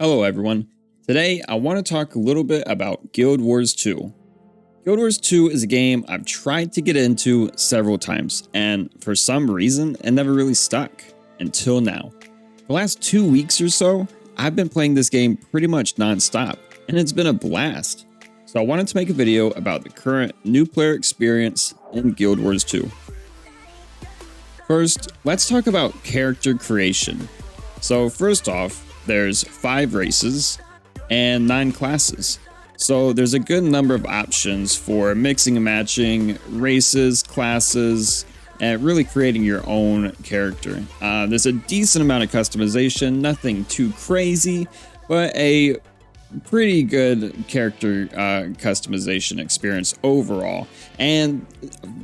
Hello everyone. Today I want to talk a little bit about Guild Wars 2. Guild Wars 2 is a game I've tried to get into several times, and for some reason it never really stuck until now. The last 2 weeks or so, I've been playing this game pretty much non-stop, and it's been a blast. So I wanted to make a video about the current new player experience in Guild Wars 2. First, let's talk about character creation. So first off, there's 5 races and 9 classes. So there's a good number of options for mixing and matching races, classes, and really creating your own character. There's a decent amount of customization, nothing too crazy, but a pretty good character customization experience overall. And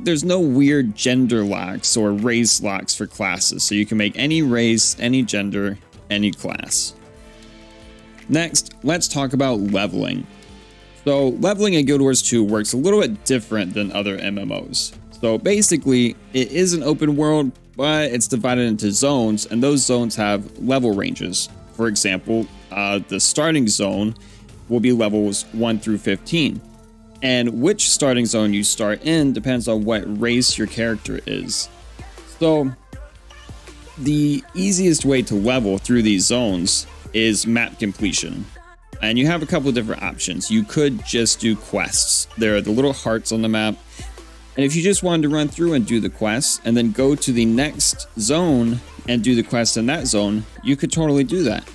there's no weird gender locks or race locks for classes, so you can make any race, any gender, any class. Next, let's talk about leveling. So leveling in Guild Wars 2 works a little bit different than other MMOs. So basically, it is an open world, but it's divided into zones, and those zones have level ranges. For example, the starting zone will be levels 1 through 15. And which starting zone you start in depends on what race your character is. So the easiest way to level through these zones is map completion. And you have a couple of different options. You could just do quests. There are the little hearts on the map. And if you just wanted to run through and do the quests and then go to the next zone and do the quest in that zone, you could totally do that.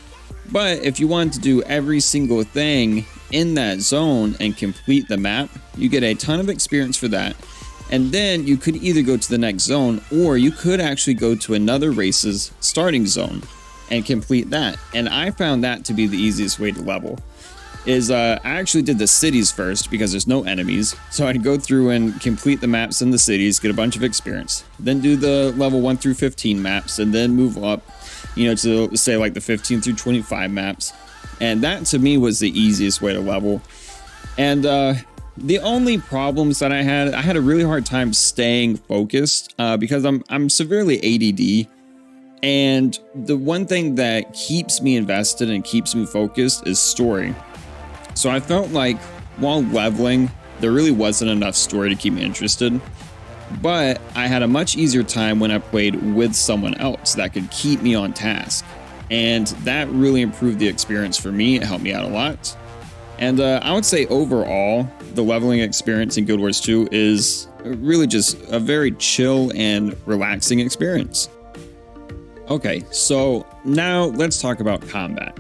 But if you wanted to do every single thing in that zone and complete the map, you get a ton of experience for that. And then you could either go to the next zone, or you could actually go to another race's starting zone and complete that. And I found that to be the easiest way to level. I actually did the cities first because there's no enemies. So I'd go through and complete the maps in the cities, get a bunch of experience, then do the level 1 through 15 maps, and then move up, to say like the 15 through 25 maps. And that to me was the easiest way to level. And the only problems that I had a really hard time staying focused because I'm severely ADD. And the one thing that keeps me invested and keeps me focused is story. So I felt like while leveling, there really wasn't enough story to keep me interested. But I had a much easier time when I played with someone else that could keep me on task. And that really improved the experience for me. It helped me out a lot. And I would say overall, the leveling experience in Guild Wars 2 is really just a very chill and relaxing experience. Okay, so now let's talk about combat.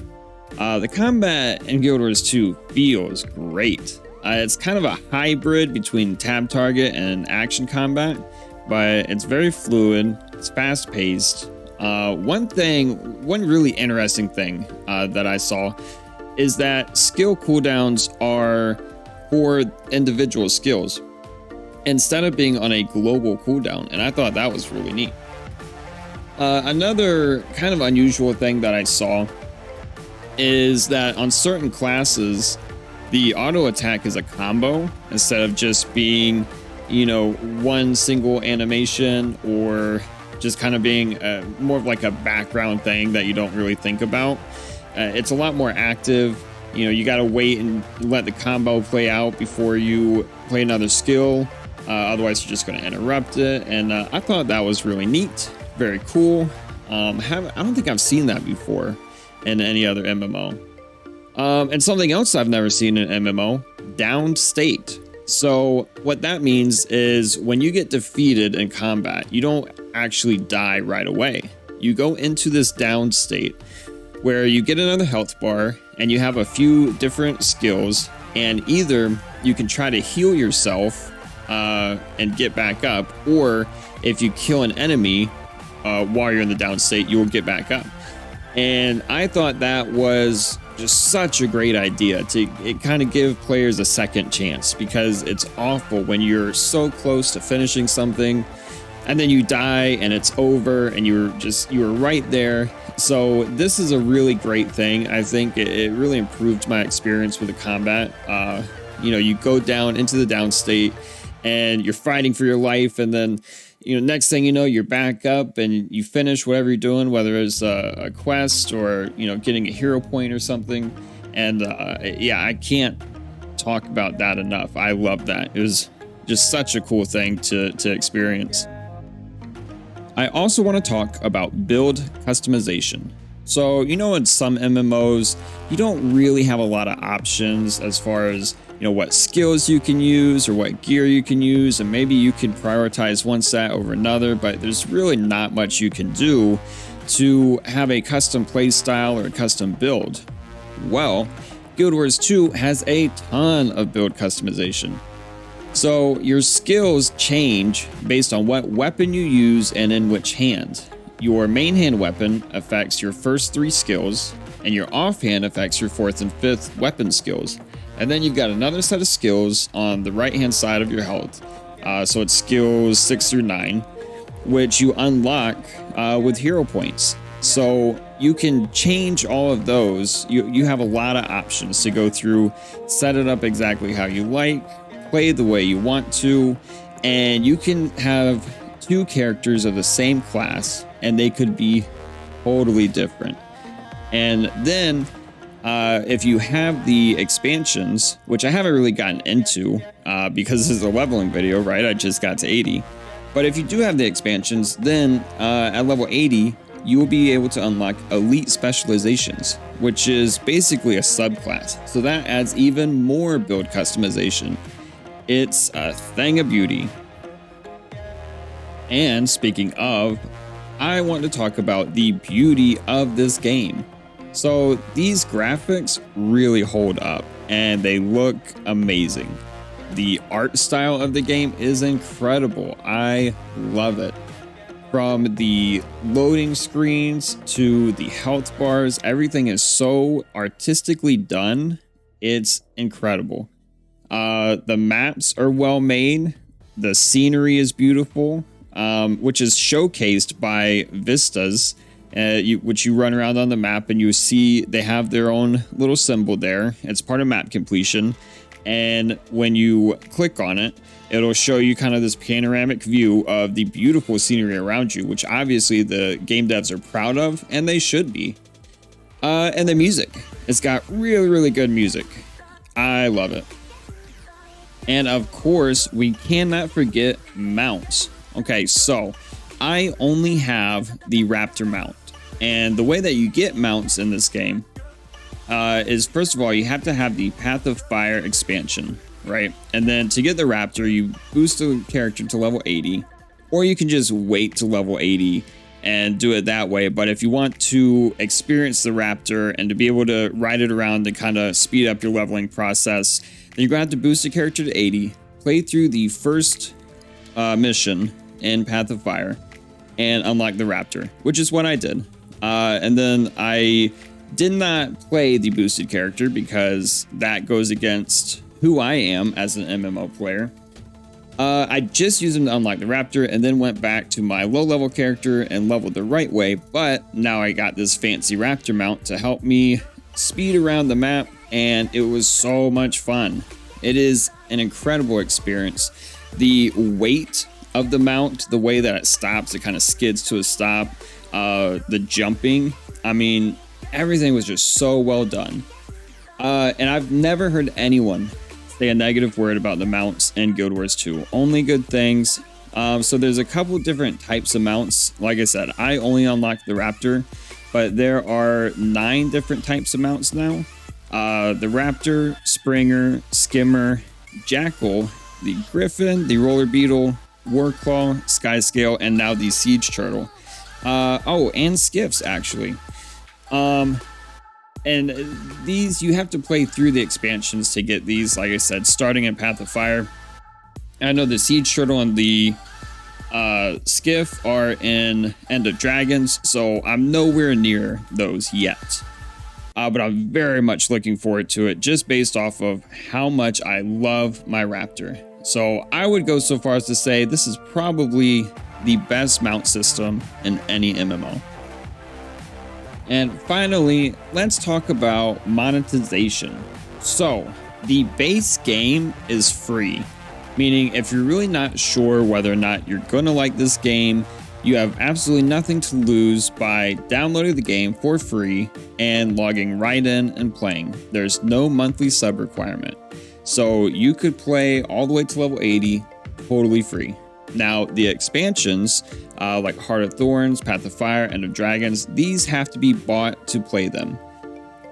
The combat in Guild Wars 2 feels great. It's kind of a hybrid between tab target and action combat, but it's very fluid, it's fast-paced. One really interesting thing that I saw is that skill cooldowns are for individual skills instead of being on a global cooldown, and I thought that was really neat. Another kind of unusual thing that I saw is that on certain classes, the auto attack is a combo instead of just being, one single animation or just kind of being more of like a background thing that you don't really think about. It's a lot more active. You got to wait and let the combo play out before you play another skill. Otherwise, you're just going to interrupt it. And I thought that was really neat. Very cool. I don't think I've seen that before in any other MMO. And something else I've never seen in an MMO, downed state. So what that means is when you get defeated in combat, you don't actually die right away. You go into this downed state where you get another health bar and you have a few different skills, and either you can try to heal yourself and get back up, or if you kill an enemy while you're in the down state, you will get back up. And I thought that was just such a great idea to kind of give players a second chance, because it's awful when you're so close to finishing something and then you die and it's over and you were right there. So this is a really great thing. I think it really improved my experience with the combat. You go down into the down state and you're fighting for your life, and then next thing you know, you're back up and you finish whatever you're doing, whether it's a quest or, getting a hero point or something. And yeah, I can't talk about that enough. I love that. It was just such a cool thing to experience. I also want to talk about build customization. So, in some MMOs, you don't really have a lot of options as far as, what skills you can use or what gear you can use, and maybe you can prioritize one set over another, but there's really not much you can do to have a custom playstyle or a custom build. Well, Guild Wars 2 has a ton of build customization. So your skills change based on what weapon you use and in which hand. Your main hand weapon affects your first 3 skills, and your offhand affects your 4th and 5th weapon skills. And then you've got another set of skills on the right hand side of your health. So it's skills 6 through 9, which you unlock with hero points. So you can change all of those. You have a lot of options to go through, set it up exactly how you like, play the way you want to, and you can have 2 characters of the same class and they could be totally different. And then if you have the expansions, which I haven't really gotten into because this is a leveling video, right? I just got to 80. But if you do have the expansions, then at level 80, you will be able to unlock elite specializations, which is basically a subclass. So that adds even more build customization. It's a thing of beauty. And speaking of, I want to talk about the beauty of this game. So these graphics really hold up and they look amazing. The art style of the game is incredible. I love it. From the loading screens to the health bars, everything is so artistically done. It's incredible. The maps are well made. The scenery is beautiful, which is showcased by vistas, which you run around on the map and you see they have their own little symbol there. It's part of map completion. And when you click on it, it'll show you kind of this panoramic view of the beautiful scenery around you, which obviously the game devs are proud of, and they should be. And the music. It's got really, really good music. I love it. And of course, we cannot forget mounts. Okay, so I only have the Raptor mount. And the way that you get mounts in this game is, first of all, you have to have the Path of Fire expansion, right? And then to get the Raptor, you boost the character to level 80, or you can just wait to level 80 and do it that way. But if you want to experience the Raptor and to be able to ride it around and kind of speed up your leveling process, then you're going to have to boost the character to 80, play through the first mission in Path of Fire, and unlock the Raptor, which is what I did. And then I did not play the boosted character because that goes against who I am as an MMO player. I just used him to unlock the Raptor and then went back to my low level character and leveled the right way. But now I got this fancy Raptor mount to help me speed around the map, and it was so much fun. It is an incredible experience. The weight of the mount, the way that it stops, it kind of skids to a stop, the jumping, I mean, everything was just so well done. And I've never heard anyone say a negative word about the mounts in Guild Wars 2. Only good things. So there's a couple different types of mounts. Like I said, I only unlocked the Raptor, but there are 9 different types of mounts now. The Raptor, Springer, Skimmer, Jackal, the Griffin, the Roller Beetle, Warclaw, Skyscale, and now the Siege Turtle. Oh, and Skiffs, actually. And these, you have to play through the expansions to get these, like I said, starting in Path of Fire. I know the Siege Turtle and the Skiff are in End of Dragons, so I'm nowhere near those yet. But I'm very much looking forward to it, just based off of how much I love my Raptor. So I would go so far as to say this is probably the best mount system in any MMO. And finally, let's talk about monetization. So the base game is free, meaning if you're really not sure whether or not you're going to like this game, you have absolutely nothing to lose by downloading the game for free and logging right in and playing. There's no monthly sub requirement. So you could play all the way to level 80 totally free. Now, the expansions, like Heart of Thorns, Path of Fire, End of Dragons, these have to be bought to play them.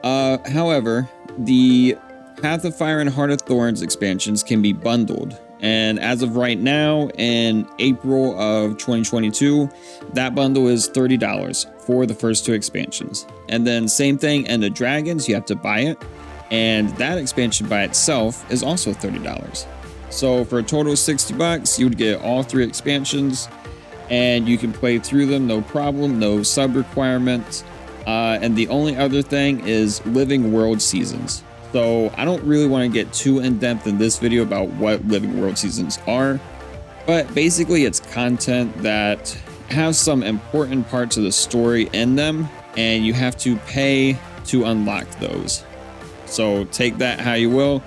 However, the Path of Fire and Heart of Thorns expansions can be bundled. And as of right now, in April of 2022, that bundle is $30 for the first 2 expansions. And then same thing, End of Dragons, you have to buy it. And that expansion by itself is also $30. So for a total of $60, you would get all 3 expansions and you can play through them, no problem, no sub requirements. And the only other thing is Living World Seasons. So I don't really want to get too in-depth in this video about what Living World Seasons are, but basically it's content that has some important parts of the story in them, and you have to pay to unlock those. So take that how you will.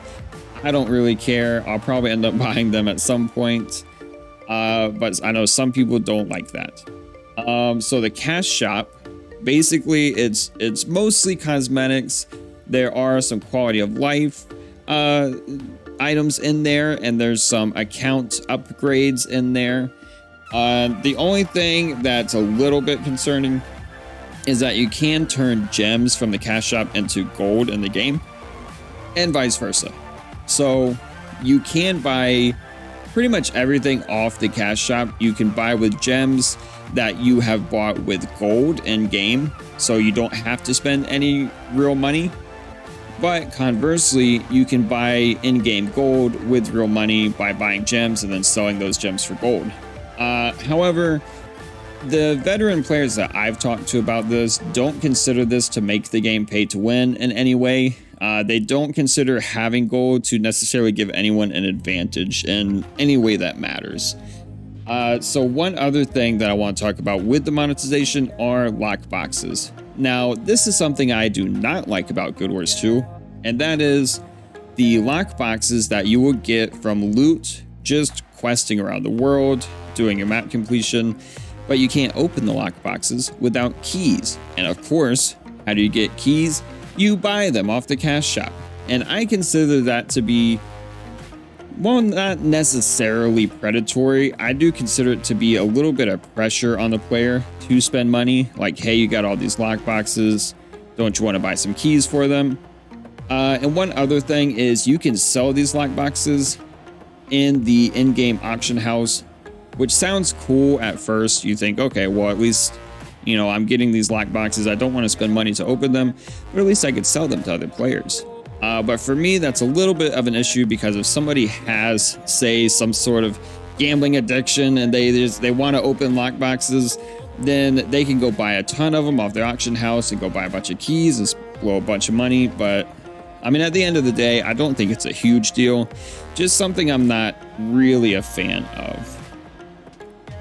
I don't really care. I'll probably end up buying them at some point, but I know some people don't like that. So the cash shop, basically it's mostly cosmetics. There are some quality of life items in there, and there's some account upgrades in there. The only thing that's a little bit concerning is that you can turn gems from the cash shop into gold in the game, and vice versa. So you can buy pretty much everything off the cash shop. You can buy with gems that you have bought with gold in game, so you don't have to spend any real money. But conversely, you can buy in-game gold with real money by buying gems and then selling those gems for gold. However, the veteran players that I've talked to about this don't consider this to make the game pay to win in any way. They don't consider having gold to necessarily give anyone an advantage in any way that matters. So one other thing that I want to talk about with the monetization are lock boxes. Now, this is something I do not like about Guild Wars 2, and that is the lock boxes that you will get from loot just questing around the world, doing your map completion, but you can't open the lock boxes without keys. And of course, how do you get keys? You buy them off the cash shop. And I consider that to be, well, not necessarily predatory. I do consider it to be a little bit of pressure on the player to spend money. Like, hey, you got all these lock boxes. Don't you want to buy some keys for them? And one other thing is you can sell these lock boxes in the in-game auction house, which sounds cool at first. You think, okay, well, at least, you know, I'm getting these lock boxes. I don't want to spend money to open them, but at least I could sell them to other players. But for me, that's a little bit of an issue, because if somebody has, say, some sort of gambling addiction and they want to open lock boxes, then they can go buy a ton of them off their auction house and go buy a bunch of keys and blow a bunch of money. But I mean, at the end of the day, I don't think it's a huge deal. Just something I'm not really a fan of.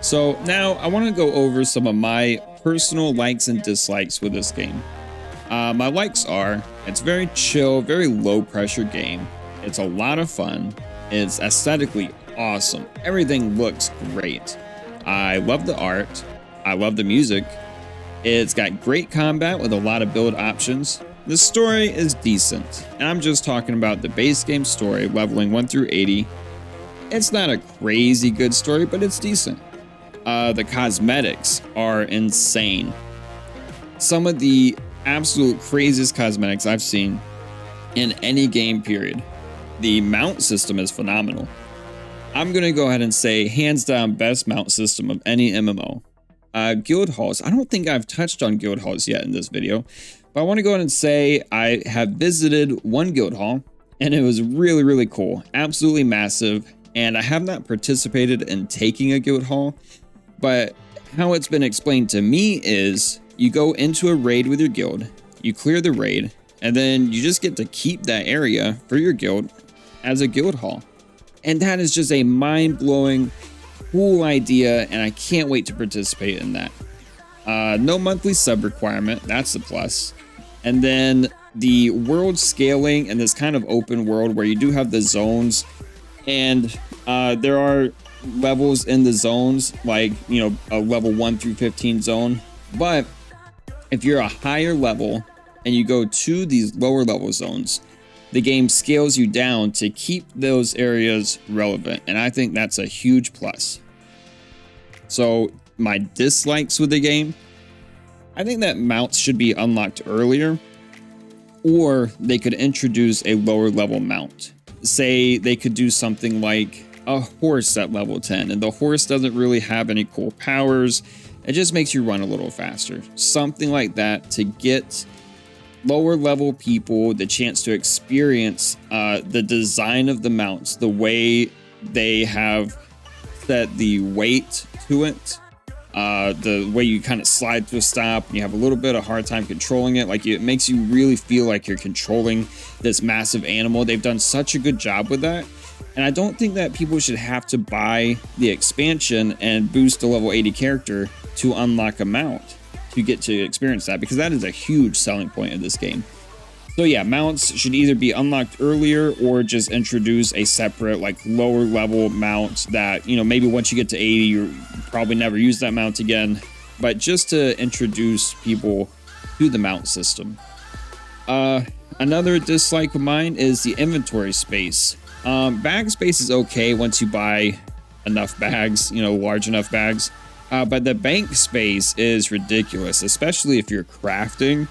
So now I want to go over some of my personal likes and dislikes with this game. My likes are, it's very chill, very low pressure game. It's a lot of fun. It's aesthetically awesome. Everything looks great. I love the art. I love the music. It's got great combat with a lot of build options. The story is decent, and I'm just talking about the base game story, leveling 1 through 80. It's not a crazy good story, but it's decent. The cosmetics are insane. Some of the absolute craziest cosmetics I've seen in any game period. The mount system is phenomenal. I'm going to go ahead and say hands down best mount system of any MMO. Guild halls. I don't think I've touched on guild halls yet in this video, but I want to go ahead and say I have visited one guild hall and it was really, really cool. Absolutely massive. And I have not participated in taking a guild hall, but how it's been explained to me is you go into a raid with your guild, you clear the raid, and then you just get to keep that area for your guild as a guild hall. And that is just a mind-blowing, cool idea, and I can't wait to participate in that. No monthly sub requirement, that's the plus. And then the world scaling and this kind of open world where you do have the zones, and There are levels in the zones, like, you know, a level 1 through 15 zone. But if you're a higher level and you go to these lower level zones, the game scales you down to keep those areas relevant. And I think that's a huge plus. So my dislikes with the game, I think that mounts should be unlocked earlier, or they could introduce a lower level mount. Say they could do something like a horse at level 10, and the horse doesn't really have any cool powers. It just makes you run a little faster. Something like that to get lower level people the chance to experience the design of the mounts, the way they have set the weight to it, the way you kind of slide to a stop, and you have a little bit of hard time controlling it. Like, it makes you really feel like you're controlling this massive animal. They've done such a good job with that. And I don't think that people should have to buy the expansion and boost a level 80 character to unlock a mount to get to experience that, because that is a huge selling point of this game. So yeah, mounts should either be unlocked earlier or just introduce a separate, like, lower level mount that, you know, maybe once you get to 80, you probably never use that mount again, but just to introduce people to the mount system. Another dislike of mine is the inventory space. Bag space is okay once you buy enough bags, you know, large enough bags. But the bank space is ridiculous, especially if you're crafting.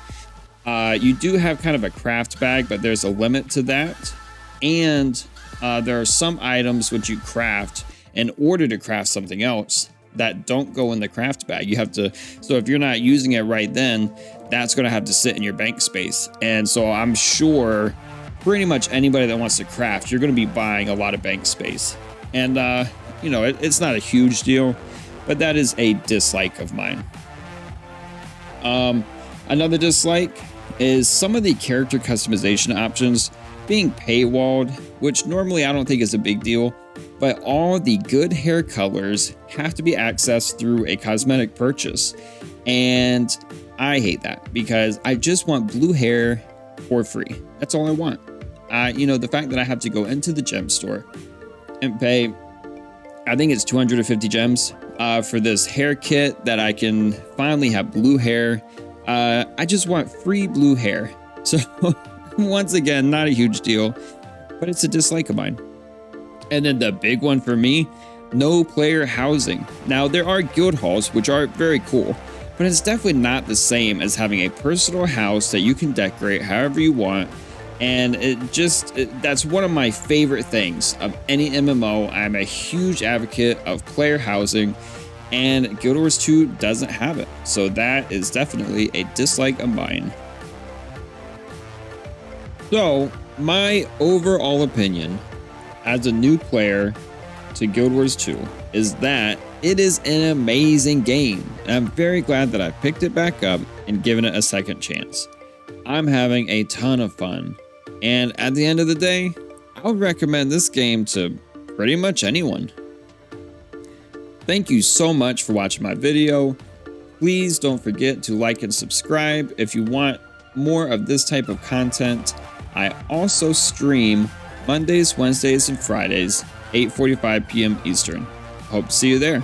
You do have kind of a craft bag, but there's a limit to that. And there are some items which you craft in order to craft something else that don't go in the craft bag. You have to, so if you're not using it right then, that's going to have to sit in your bank space. And so I'm sure pretty much anybody that wants to craft, you're going to be buying a lot of bank space. And, you know, it's not a huge deal, but that is a dislike of mine. Another dislike is some of the character customization options being paywalled, which normally I don't think is a big deal, but all the good hair colors have to be accessed through a cosmetic purchase. And I hate that, because I just want blue hair for free. That's all I want. You know, the fact that I have to go into the gem store and pay, I think it's 250 gems for this hair kit that I can finally have blue hair. I just want free blue hair. So once again, not a huge deal, but it's a dislike of mine. And then the big one for me, no player housing. Now, there are guild halls, which are very cool, but it's definitely not the same as having a personal house that you can decorate however you want. And that's one of my favorite things of any MMO. I'm a huge advocate of player housing, and Guild Wars 2 doesn't have it. So that is definitely a dislike of mine. So my overall opinion as a new player to Guild Wars 2 is that it is an amazing game. And I'm very glad that I picked it back up and given it a second chance. I'm having a ton of fun. And at the end of the day, I would recommend this game to pretty much anyone. Thank you so much for watching my video. Please don't forget to like and subscribe if you want more of this type of content. I also stream Mondays, Wednesdays, and Fridays, 8:45 p.m. Eastern. Hope to see you there.